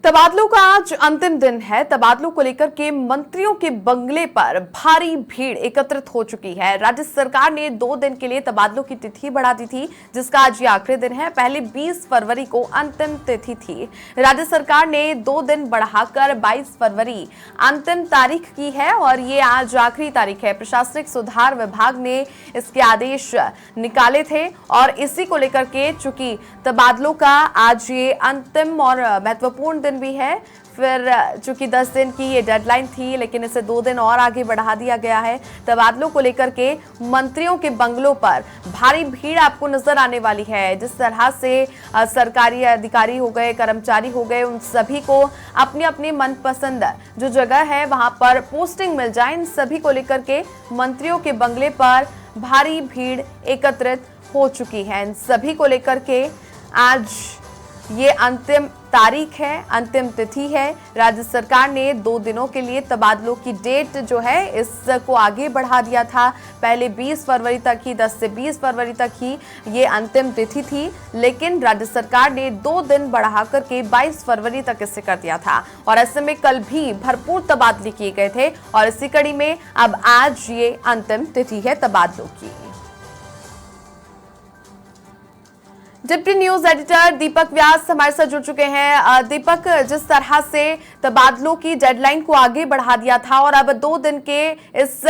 तबादलों का आज अंतिम दिन है। तबादलों को लेकर के मंत्रियों के बंगले पर भारी भीड़ एकत्रित हो चुकी है। राज्य सरकार ने 2 दिन के लिए तबादलों की तिथि बढ़ा दी थी, जिसका आज ये आखिरी दिन है। पहले 20 फरवरी को अंतिम तिथि थी। राज्य सरकार ने 2 दिन बढ़ाकर 22 फरवरी अंतिम तारीख की है और ये आज आखिरी तारीख है। प्रशासनिक सुधार विभाग ने इसके आदेश निकाले थे और इसी को लेकर के चूंकि तबादलों का आज ये अंतिम और महत्वपूर्ण दिन भी है, फिर चूंकि 10 दिन की ये डेडलाइन थी, लेकिन इसे 2 दिन और आगे बढ़ा दिया गया है। तबादलों को लेकर के मंत्रियों के बंगलों पर भारी भीड़ आपको नजर आने वाली है। जिस तरह से सरकारी अधिकारी हो गए, कर्मचारी हो गए, उन सभी को अपनी अपनी मनपसंद जो जगह है वहां पर पोस्टिंग मिल जाए, इन सभी को लेकर के मंत्रियों के बंगले पर भारी भीड़ एकत्रित हो चुकी है। इन सभी को लेकर के आज ये अंतिम तारीख है, अंतिम तिथि है। राज्य सरकार ने 2 दिनों के लिए तबादलों की डेट जो है इसको आगे बढ़ा दिया था। पहले 20 फरवरी तक ही, 10 से 20 फरवरी तक ही ये अंतिम तिथि थी, लेकिन राज्य सरकार ने 2 दिन बढ़ाकर के 22 फरवरी तक इसे कर दिया था। और ऐसे में कल भी भरपूर तबादले किए गए थे और इसी कड़ी में अब आज ये अंतिम तिथि है तबादलों की। डिप्टी न्यूज एडिटर दीपक व्यास हमारे साथ जुड़ चुके हैं। दीपक, जिस तरह से तबादलों की डेडलाइन को आगे बढ़ा दिया था और अब 2 दिन के इस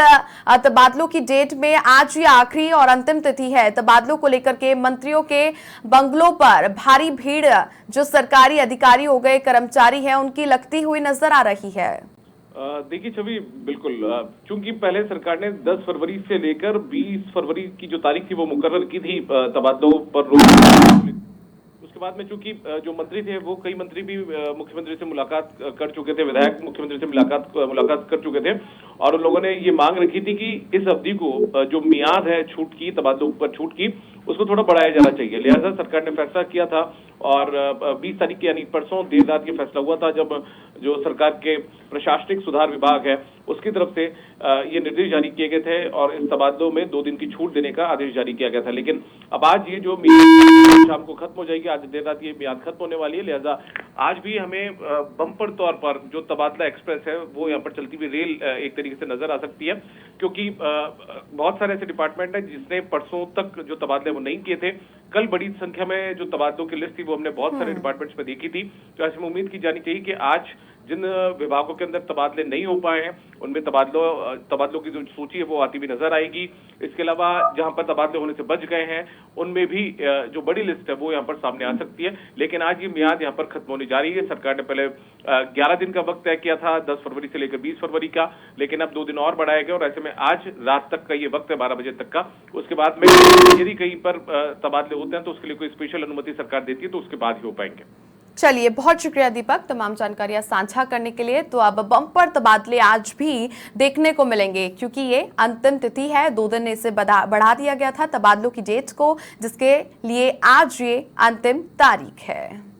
तबादलों की डेट में आज ये आखिरी और अंतिम तिथि है। तबादलों को लेकर के मंत्रियों के बंगलों पर भारी भीड़ जो सरकारी अधिकारी हो गए, कर्मचारी हैं, उनकी लगती हुई नजर आ रही है। देखिए छवि, बिल्कुल चूंकि पहले सरकार ने 10 फरवरी से लेकर 20 फरवरी की जो तारीख थी वो मुकर्रर की थी तबादलों पर रोक। उसके बाद में चूंकि जो मंत्री थे वो कई मंत्री भी मुख्यमंत्री से मुलाकात कर चुके थे, विधायक मुख्यमंत्री से मुलाकात कर चुके थे और उन लोगों ने ये मांग रखी थी कि इस अवधि को जो मियाद है छूट की, तबादलों पर छूट की, उसको थोड़ा बढ़ाया जाना चाहिए। लिहाजा सरकार ने फैसला किया था और 20 तारीख यानी परसों देर रात ये फैसला हुआ था, जब जो सरकार के प्रशासनिक सुधार विभाग है उसकी तरफ से ये निर्देश जारी किए गए थे और इस तबादलों में 2 दिन की छूट देने का आदेश जारी किया गया था। लेकिन अब आज ये जो मियाद शाम को खत्म हो जाएगी, आज देर रात ये मियाद खत्म होने वाली है। लिहाजा आज भी हमें बम्पर तौर पर जो तबादला एक्सप्रेस है वो यहाँ पर चलती हुई रेल एक तरीके से नजर आ सकती है, क्योंकि बहुत सारे ऐसे डिपार्टमेंट है जिसने परसों तक जो तबादले वो नहीं किए थे। कल बड़ी संख्या में जो तबादलों की लिस्ट थी वो हमने बहुत सारे डिपार्टमेंट्स में देखी थी, तो ऐसे में उम्मीद की जानी चाहिए कि आज जिन विभागों के अंदर तबादले नहीं हो पाए हैं उनमें तबादलों की जो सूची है वो आती भी नजर आएगी। इसके अलावा जहां पर तबादले होने से बच गए हैं उनमें भी जो बड़ी लिस्ट है वो यहाँ पर सामने आ सकती है। लेकिन आज ये मियाद यहाँ पर खत्म होने जा रही है। सरकार ने पहले 11 दिन का वक्त तय किया था, 10 फरवरी से लेकर 20 फरवरी का, लेकिन अब 2 दिन और बढ़ाया गया और ऐसे में आज रात तक का ये वक्त है, 12 बजे तक का। उसके बाद में यदि कहीं पर तबादले होते हैं तो उसके लिए कोई स्पेशल अनुमति सरकार देती है तो उसके बाद ही हो पाएंगे। चलिए, बहुत शुक्रिया दीपक तमाम जानकारियां साझा करने के लिए। तो अब बम्पर तबादले आज भी देखने को मिलेंगे, क्योंकि ये अंतिम तिथि है। 2 दिन इसे बढ़ा दिया गया था तबादलों की डेट को, जिसके लिए आज ये अंतिम तारीख है।